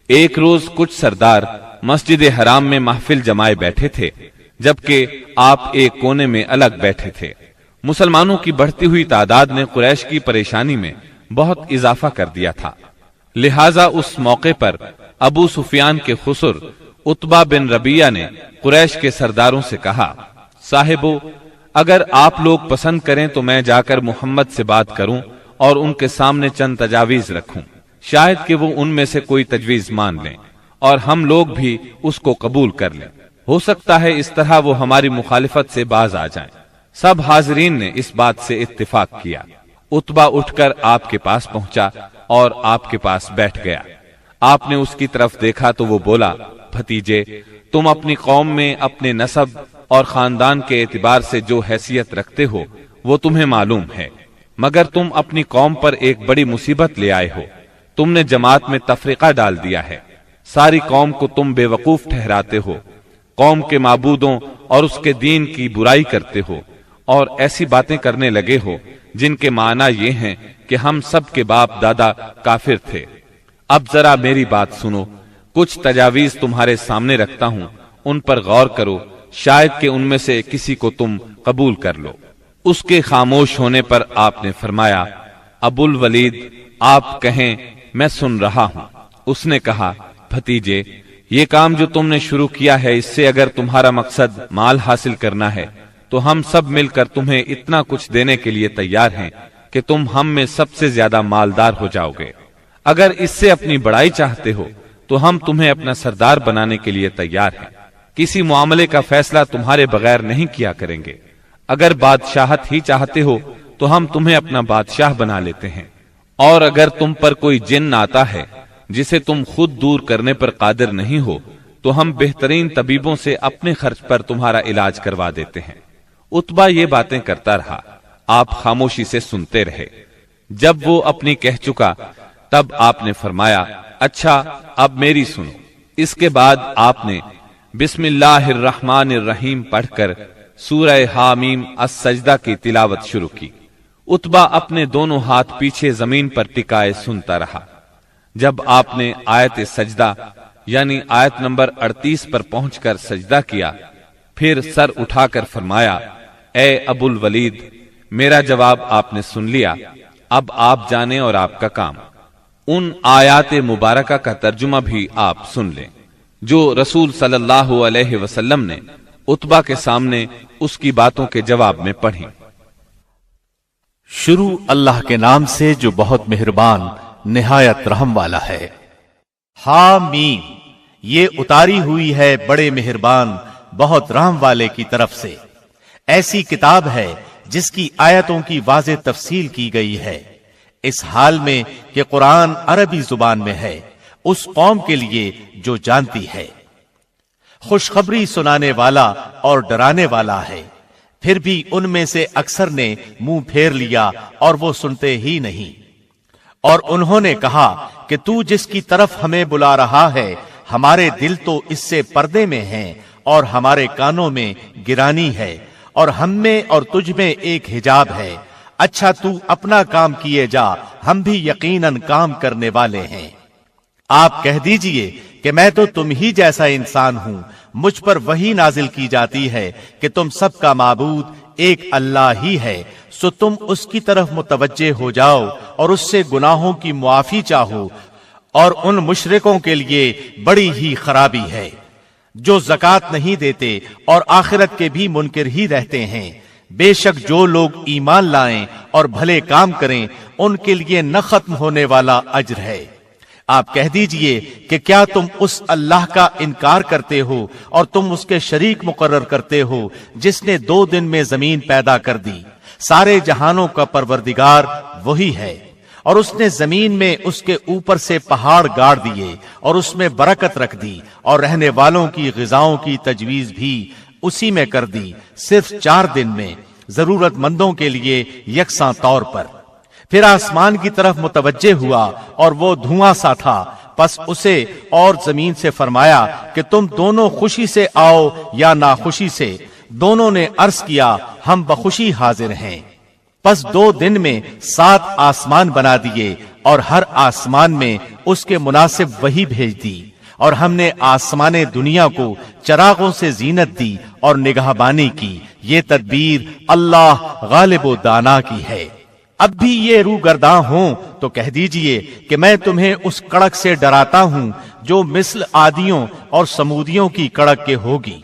ایک روز کچھ سردار مسجد حرام میں محفل جمائے بیٹھے تھے، جبکہ آپ ایک کونے میں الگ بیٹھے تھے۔ مسلمانوں کی بڑھتی ہوئی تعداد نے قریش کی پریشانی میں بہت اضافہ کر دیا تھا، لہذا اس موقع پر ابو سفیان کے خسر عتبہ بن ربیعہ نے قریش کے سرداروں سے کہا، صاحبو، اگر آپ لوگ پسند کریں تو میں جا کر محمد سے بات کروں اور ان کے سامنے چند تجاویز رکھوں، شاید کہ وہ ان میں سے کوئی تجویز مان لیں اور ہم لوگ بھی اس کو قبول کر لیں، ہو سکتا ہے اس طرح وہ ہماری مخالفت سے باز آ جائیں۔ سب حاضرین نے اس بات سے اتفاق کیا۔ عتبہ اٹھ کر آپ کے پاس پہنچا اور آپ کے پاس بیٹھ گیا۔ آپ نے اس کی طرف دیکھا تو وہ بولا، بھتیجے، تم اپنی قوم میں اپنے نسب اور خاندان کے اعتبار سے جو حیثیت رکھتے ہو وہ تمہیں معلوم ہے، مگر تم اپنی قوم پر ایک بڑی مصیبت لے آئے ہو۔ تم نے جماعت میں تفریقہ ڈال دیا ہے، ساری قوم کو تم بے وقوف ٹھہراتے ہو، قوم کے معبودوں اور اس کے دین کی برائی کرتے ہو اور ایسی باتیں کرنے لگے ہو جن کے معنی یہ ہیں کہ ہم سب کے باپ دادا کافر تھے۔ اب ذرا میری بات سنو، کچھ تجاویز تمہارے سامنے رکھتا ہوں، ان پر غور کرو، شاید کہ ان میں سے کسی کو تم قبول کر لو۔ اس کے خاموش ہونے پر آپ نے فرمایا، ابو الولید، آپ کہیں، میں سن رہا ہوں۔ اس نے کہا، بھتیجے، یہ کام جو تم نے شروع کیا ہے، اس سے اگر تمہارا مقصد مال حاصل کرنا ہے تو ہم سب مل کر تمہیں اتنا کچھ دینے کے لیے تیار ہیں کہ تم ہم میں سب سے زیادہ مالدار ہو جاؤ گے۔ اگر اس سے اپنی بڑائی چاہتے ہو تو ہم تمہیں اپنا سردار بنانے کے لیے تیار ہیں، کسی معاملے کا فیصلہ تمہارے بغیر نہیں کیا کریں گے۔ اگر بادشاہت ہی چاہتے ہو تو ہم تمہیں اپنا بادشاہ بنا لیتے ہیں، اور اگر تم پر کوئی جن آتا ہے جسے تم خود دور کرنے پر قادر نہیں ہو تو ہم بہترین طبیبوں سے اپنے خرچ پر تمہارا علاج کروا دیتے ہیں۔ عتبہ یہ باتیں کرتا رہا، آپ خاموشی سے سنتے رہے۔ جب وہ اپنی کہہ چکا تب آپ نے فرمایا، اچھا اب میری سنو۔ اس کے بعد آپ نے بسم اللہ الرحمن الرحیم پڑھ کر سورہ حامیم السجدہ کی تلاوت شروع کی۔ عتبہ اپنے دونوں ہاتھ پیچھے زمین پر ٹکائے سنتا رہا۔ جب آپ نے آیت سجدہ یعنی آیت نمبر 38 پر پہنچ کر سجدہ کیا، پھر سر اٹھا کر فرمایا، اے ابو الولید، میرا جواب آپ نے سن لیا، اب آپ جانیں اور آپ کا کام۔ ان آیات مبارکہ کا ترجمہ بھی آپ سن لیں جو رسول صلی اللہ علیہ وسلم نے عتبہ کے سامنے اس کی باتوں کے جواب میں پڑھی۔ شروع اللہ کے نام سے جو بہت مہربان نہایت رحم والا ہے۔ حامیم، یہ اتاری ہوئی ہے بڑے مہربان بہت رحم والے کی طرف سے۔ ایسی کتاب ہے جس کی آیتوں کی واضح تفصیل کی گئی ہے، اس حال میں کہ قرآن عربی زبان میں ہے، اس قوم کے لیے جو جانتی ہے۔ خوشخبری سنانے والا اور ڈرانے والا ہے، پھر بھی ان میں سے اکثر نے منہ پھیر لیا اور وہ سنتے ہی نہیں۔ اور انہوں نے کہا کہ تو جس کی طرف ہمیں بلا رہا ہے، ہمارے دل تو اس سے پردے میں ہیں اور ہمارے کانوں میں گرانی ہے، اور ہم میں اور تجھ میں ایک حجاب ہے۔ اچھا تو اپنا کام کیے جا، ہم بھی یقیناً کام کرنے والے ہیں۔ آپ کہہ دیجئے کہ میں تو تم ہی جیسا انسان ہوں، مجھ پر وحی نازل کی جاتی ہے کہ تم سب کا معبود ایک اللہ ہی ہے، سو تم اس کی طرف متوجہ ہو جاؤ اور اس سے گناہوں کی معافی چاہو، اور ان مشرکوں کے لیے بڑی ہی خرابی ہے جو زکوٰۃ نہیں دیتے اور آخرت کے بھی منکر ہی رہتے ہیں۔ بے شک جو لوگ ایمان لائیں اور بھلے کام کریں ان کے لیے نہ ختم ہونے والا اجر ہے۔ آپ کہہ دیجئے کہ کیا تم اس اللہ کا انکار کرتے ہو اور تم اس کے شریک مقرر کرتے ہو جس نے 2 دن میں زمین پیدا کر دی؟ سارے جہانوں کا پروردگار وہی ہے، اور اس نے زمین میں اس کے اوپر سے پہاڑ گاڑ دیے اور اس میں برکت رکھ دی، اور رہنے والوں کی غذاؤں کی تجویز بھی اسی میں کر دی، صرف 4 دن میں، ضرورت مندوں کے لیے یکساں طور پر۔ پھر آسمان کی طرف متوجہ ہوا اور وہ دھواں سا تھا، پس اسے اور زمین سے فرمایا کہ تم دونوں خوشی سے آؤ یا ناخوشی سے۔ دونوں نے عرض کیا ہم بخوشی حاضر ہیں۔ پس 2 دن میں 7 آسمان بنا دیے اور ہر آسمان میں اس کے مناسب وحی بھیج دی، اور ہم نے آسمان دنیا کو چراغوں سے زینت دی اور نگہبانی کی۔ یہ تدبیر اللہ غالب و دانا کی ہے۔ اب بھی یہ روگرداں ہوں تو کہہ دیجئے کہ میں تمہیں اس کڑک سے ڈراتا ہوں جو مثل عادیوں اور سمودیوں کی کڑک کے ہوگی۔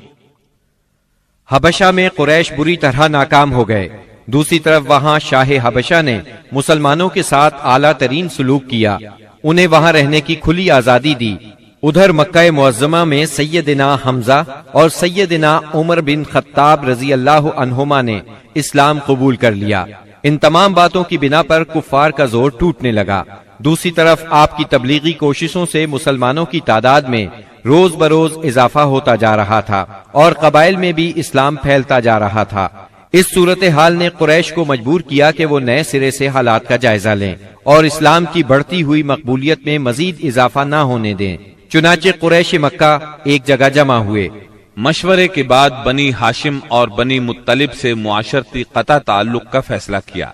حبشہ میں قریش بری طرح ناکام ہو گئے۔ دوسری طرف وہاں شاہ حبشہ نے مسلمانوں کے ساتھ اعلیٰ ترین سلوک کیا، انہیں وہاں رہنے کی کھلی آزادی دی۔ ادھر مکہ معظمہ میں سیدنا حمزہ اور سیدنا عمر بن خطاب رضی اللہ عنہما نے اسلام قبول کر لیا۔ ان تمام باتوں کی بنا پر کفار کا زور ٹوٹنے لگا۔ دوسری طرف آپ کی تبلیغی کوششوں سے مسلمانوں کی تعداد میں روز بروز اضافہ ہوتا جا رہا تھا اور قبائل میں بھی اسلام پھیلتا جا رہا تھا۔ اس صورتحال نے قریش کو مجبور کیا کہ وہ نئے سرے سے حالات کا جائزہ لیں اور اسلام کی بڑھتی ہوئی مقبولیت میں مزید اضافہ نہ ہونے دیں۔ چنانچہ قریش مکہ ایک جگہ جمع ہوئے۔ مشورے کے بعد بنی ہاشم اور بنی مطلب سے معاشرتی قطع تعلق کا فیصلہ کیا۔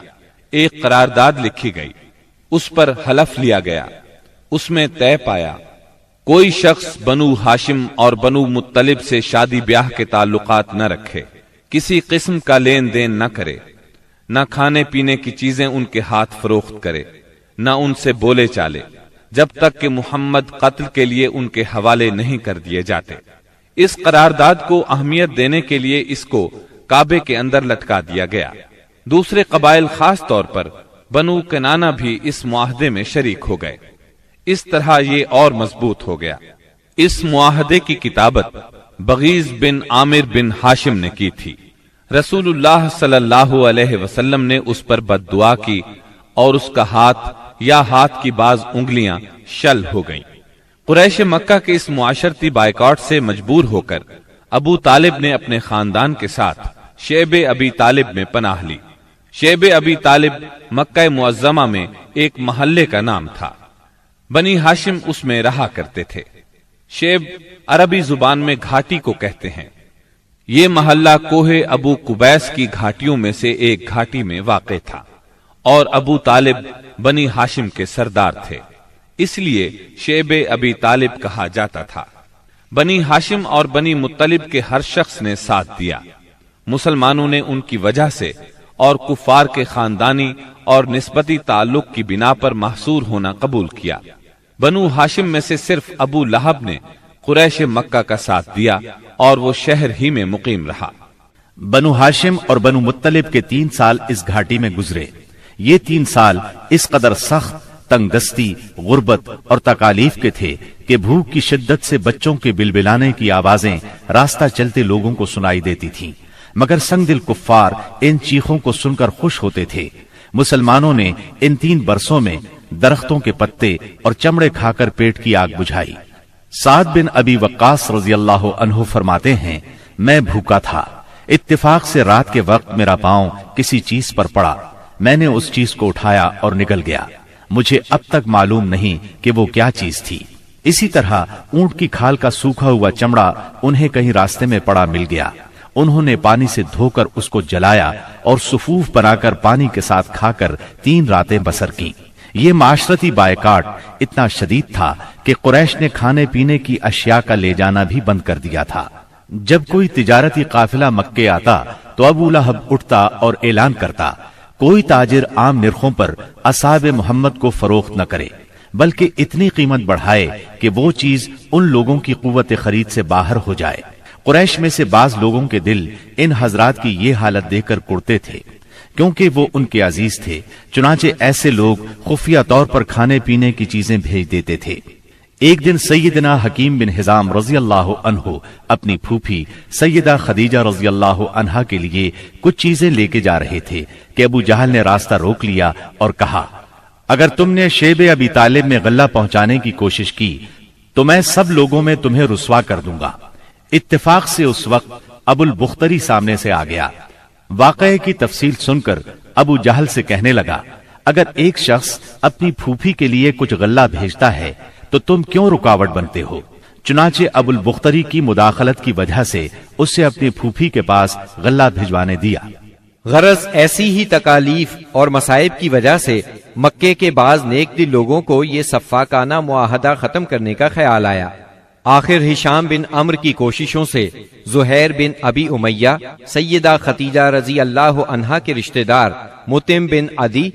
ایک قرارداد لکھی گئی، اس پر حلف لیا گیا، اس میں طے پایا کوئی شخص بنو ہاشم اور بنو مطلب سے شادی بیاہ کے تعلقات نہ رکھے، کسی قسم کا لین دین نہ کرے، نہ کھانے پینے کی چیزیں ان کے ہاتھ فروخت کرے، نہ ان سے بولے چالے، جب تک کہ محمد قتل کے لیے ان کے حوالے نہیں کر دیے جاتے۔ اس قرارداد کو اہمیت دینے کے لیے اس کو کعبے کے اندر لٹکا دیا گیا۔ دوسرے قبائل خاص طور پر بنو کنانہ بھی اس معاہدے میں شریک ہو گئے۔ اس طرح یہ اور مضبوط ہو گیا۔ اس معاہدے کی کتابت بغیز بن عامر بن ہاشم نے کی تھی۔ رسول اللہ صلی اللہ علیہ وسلم نے اس پر بد دعا کی اور اس کا ہاتھ یا ہاتھ کی بعض انگلیاں شل ہو گئیں۔ قریش مکہ کے اس معاشرتی بائیکاٹ سے مجبور ہو کر ابو طالب نے اپنے خاندان کے ساتھ شیب ابی طالب میں پناہ لی۔ شیب ابی طالب مکہ معظمہ میں ایک محلے کا نام تھا۔ بنی ہاشم اس میں رہا کرتے تھے۔ شیب عربی زبان میں گھاٹی کو کہتے ہیں۔ یہ محلہ کوہ ابو قبیس کی گھاٹیوں میں سے ایک گھاٹی میں واقع تھا اور ابو طالب بنی ہاشم کے سردار تھے، اس لیے شیب ابی طالب کہا جاتا تھا۔ بنی ہاشم اور بنی مطلب کے ہر شخص نے ساتھ دیا۔ مسلمانوں نے ان کی وجہ سے اور کفار کے خاندانی اور نسبتی تعلق کی بنا پر محصور ہونا قبول کیا۔ بنو ہاشم میں سے صرف ابو لہب نے قریش مکہ کا ساتھ دیا اور وہ شہر ہی میں مقیم رہا۔ بنو ہاشم اور بنو مطلب کے 3 سال اس گھاٹی میں گزرے۔ یہ 3 سال اس قدر سخت، تنگ دستی، غربت اور تکالیف کے تھے کہ بھوک کی شدت سے بچوں کے بلبلانے کی آوازیں راستہ چلتے لوگوں کو سنائی دیتی تھیں، مگر سنگ دل کفار ان چیخوں کو سن کر خوش ہوتے تھے۔ مسلمانوں نے ان 3 برسوں میں درختوں کے پتے اور چمڑے کھا کر پیٹ کی آگ بجھائی۔ سعد بن ابی وقاص رضی اللہ عنہ فرماتے ہیں، میں بھوکا تھا، اتفاق سے رات کے وقت میرا پاؤں کسی چیز پر پڑا، میں نے اس چیز کو اٹھایا اور نکل گیا، مجھے اب تک معلوم نہیں کہ وہ کیا چیز تھی۔ اسی طرح اونٹ کی کھال کا سوکھا ہوا چمڑا انہیں کہیں راستے میں پڑا مل گیا، انہوں نے پانی سے دھو کر اس کو جلایا اور صفوف بنا کر پانی کے ساتھ کھا کر 3 راتیں بسر کی۔ یہ معاشرتی بائیکاٹ اتنا شدید تھا کہ قریش نے کھانے پینے کی اشیاء کا لے جانا بھی بند کر دیا تھا۔ جب کوئی تجارتی قافلہ مکے آتا تو ابو لہب اٹھتا اور اعلان کرتا، کوئی تاجر عام نرخوں پر اصحاب محمد کو فروخت نہ کرے، بلکہ اتنی قیمت بڑھائے کہ وہ چیز ان لوگوں کی قوت خرید سے باہر ہو جائے۔ قریش میں سے بعض لوگوں کے دل ان حضرات کی یہ حالت دیکھ کر کڑتے تھے، کیونکہ وہ ان کے عزیز تھے، چنانچہ ایسے لوگ خفیہ طور پر کھانے پینے کی چیزیں بھیج دیتے تھے۔ ایک دن سیدنا حکیم بن حزام رضی اللہ عنہ اپنی پھوپھی سیدہ خدیجہ رضی اللہ عنہا کے لیے کچھ چیزیں لے کے جا رہے تھے کہ ابو جہل نے راستہ روک لیا اور کہا، اگر تم نے شیب ابی طالب میں غلہ پہنچانے کی کوشش کی تو میں سب لوگوں میں تمہیں رسوا کر دوں گا۔ اتفاق سے اس وقت ابو البختری سامنے سے آ گیا۔ واقعے کی تفصیل سن کر ابو جہل سے کہنے لگا، اگر ایک شخص اپنی پھوپھی کے لیے کچھ غلہ بھیجتا ہے تو تم کیوں رکاوٹ بنتے ہو؟ چنانچہ ابو البختری کی مداخلت کی وجہ سے اسے اپنی پھوپھی کے پاس غلہ بھجوانے دیا۔ غرض ایسی ہی تکالیف اور مصائب کی وجہ سے مکے کے بعض نیک دل لوگوں کو یہ سفاکانہ معاہدہ ختم کرنے کا خیال آیا۔ آخر ہشام بن عمرو کی کوششوں سے زہیر بن ابی امیہ، سیدہ ختیجہ رضی اللہ عنہا کے رشتہ دار مطعم بن عدی،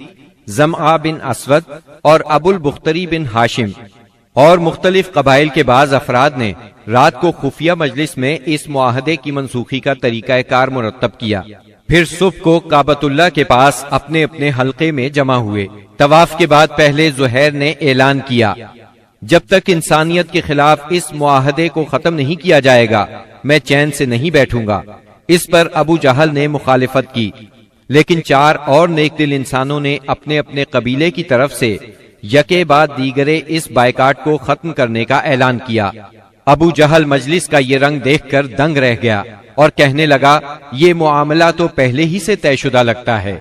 زمعہ بن اسود اور ابو البختری بن ہاشم اور مختلف قبائل کے بعض افراد نے رات کو خفیہ مجلس میں اس معاہدے کی منسوخی کا طریقہ کار مرتب کیا۔ پھر صبح کو کعبۃ اللہ کے پاس اپنے اپنے حلقے میں جمع ہوئے۔ طواف کے بعد پہلے زہیر نے اعلان کیا، جب تک انسانیت کے خلاف اس معاہدے کو ختم نہیں کیا جائے گا میں چین سے نہیں بیٹھوں گا۔ اس پر ابو جہل نے مخالفت کی، لیکن 4 اور نیک دل انسانوں نے اپنے اپنے قبیلے کی طرف سے یکے بعد دیگرے اس بائیکاٹ کو ختم کرنے کا اعلان کیا۔ ابو جہل مجلس کا یہ رنگ دیکھ کر دنگ رہ گیا اور کہنے لگا، یہ معاملہ تو پہلے ہی سے طے شدہ لگتا ہے۔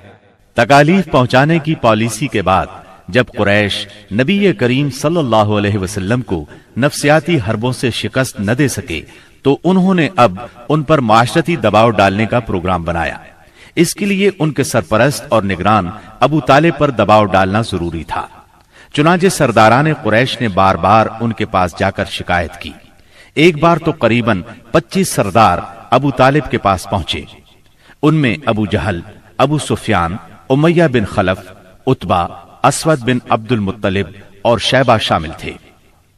تکالیف پہنچانے کی پالیسی کے بعد جب قریش نبی کریم صلی اللہ علیہ وسلم کو نفسیاتی حربوں سے شکست نہ دے سکے تو انہوں نے اب ان پر معاشرتی دباؤ ڈالنے کا پروگرام بنایا۔ اس کے لیے ان کے سرپرست اور نگران ابو طالب پر دباؤ ڈالنا ضروری تھا۔ چنانچہ سرداران قریش نے بار بار ان کے پاس جا کر شکایت کی۔ ایک بار تو قریباً 25 سردار ابو طالب کے پاس پہنچے۔ ان میں ابو جہل، ابو سفیان، امیہ بن خلف، عتبہ، اسود بن عبد المطلب اور شیبہ شامل تھے۔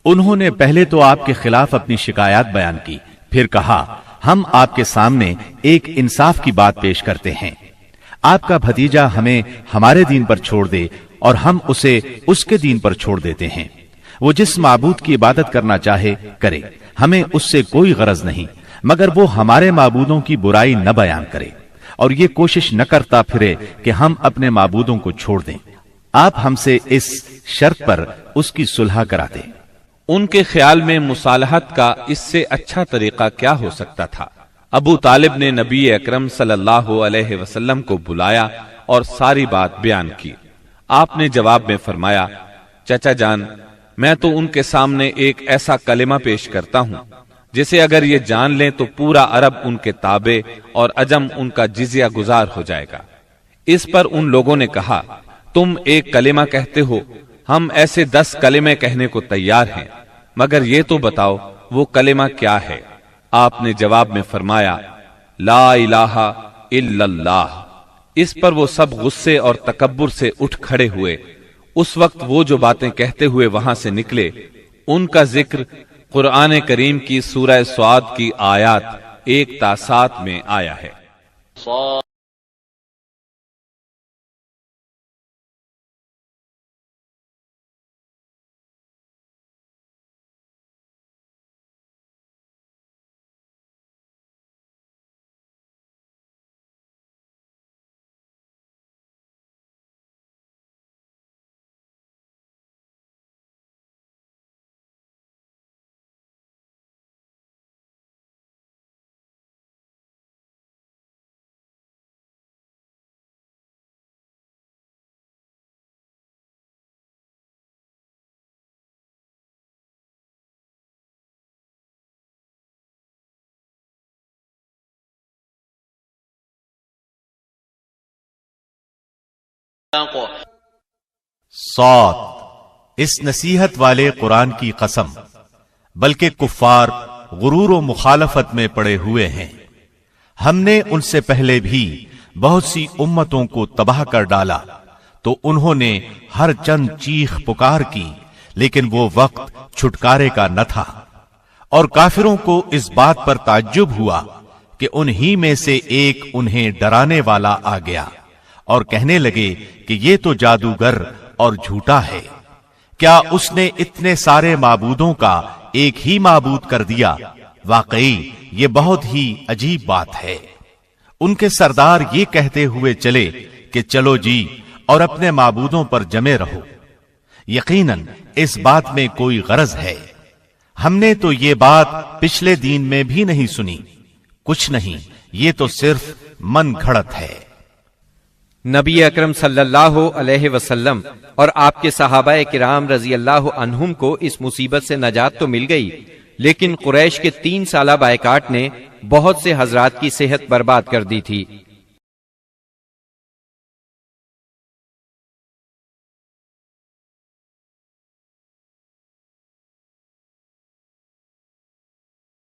انہوں نے پہلے تو آپ کے خلاف اپنی شکایات بیان کی، پھر کہا، ہم آپ کے سامنے ایک انصاف کی بات پیش کرتے ہیں۔ آپ کا بھتیجا ہمیں ہمارے دین پر چھوڑ دے اور ہم اسے اس کے دین پر چھوڑ دیتے ہیں۔ وہ جس معبود کی عبادت کرنا چاہے کرے، ہمیں اس سے کوئی غرض نہیں، مگر وہ ہمارے معبودوں کی برائی نہ بیان کرے اور یہ کوشش نہ کرتا پھرے کہ ہم اپنے معبودوں کو چھوڑ دیں۔ آپ ہم سے اس شرط پر اس کی صلح کراتے۔ ان کے خیال میں مصالحت کا اس سے اچھا طریقہ کیا ہو سکتا تھا۔ ابو طالب نے نبی اکرم صلی اللہ علیہ وسلم کو بلایا اور ساری بات بیان کی۔ آپ نے جواب میں فرمایا، چچا جان، میں تو ان کے سامنے ایک ایسا کلمہ پیش کرتا ہوں جسے اگر یہ جان لیں تو پورا عرب ان کے تابع اور عجم ان کا جزیہ گزار ہو جائے گا۔ اس پر ان لوگوں نے کہا، تم ایک کلمہ کہتے ہو، ہم ایسے 10 کلمے کہنے کو تیار ہیں، مگر یہ تو بتاؤ وہ کلمہ کیا ہے؟ آپ نے جواب میں فرمایا، لا الہ الا اللہ۔ اس پر وہ سب غصے اور تکبر سے اٹھ کھڑے ہوئے۔ اس وقت وہ جو باتیں کہتے ہوئے وہاں سے نکلے ان کا ذکر قرآن کریم کی سورہ سعد کی آیات 1 تا 7 میں آیا ہے۔ صاد، اس نصیحت والے قرآن کی قسم، بلکہ کفار غرور و مخالفت میں پڑے ہوئے ہیں۔ ہم نے ان سے پہلے بھی بہت سی امتوں کو تباہ کر ڈالا تو انہوں نے ہر چند چیخ پکار کی، لیکن وہ وقت چھٹکارے کا نہ تھا۔ اور کافروں کو اس بات پر تعجب ہوا کہ انہی میں سے ایک انہیں ڈرانے والا آ گیا اور کہنے لگے کہ یہ تو جادوگر اور جھوٹا ہے۔ کیا اس نے اتنے سارے معبودوں کا ایک ہی معبود کر دیا؟ واقعی یہ بہت ہی عجیب بات ہے۔ ان کے سردار یہ کہتے ہوئے چلے کہ چلو جی اور اپنے معبودوں پر جمے رہو، یقیناً اس بات میں کوئی غرض ہے۔ ہم نے تو یہ بات پچھلے دین میں بھی نہیں سنی، کچھ نہیں، یہ تو صرف من گھڑت ہے۔ نبی اکرم صلی اللہ علیہ وسلم اور آپ کے صحابہ کرام رضی اللہ عنہم کو اس مصیبت سے نجات تو مل گئی، لیکن قریش کے 3 سالہ بائیکاٹ نے بہت سے حضرات کی صحت برباد کر دی تھی۔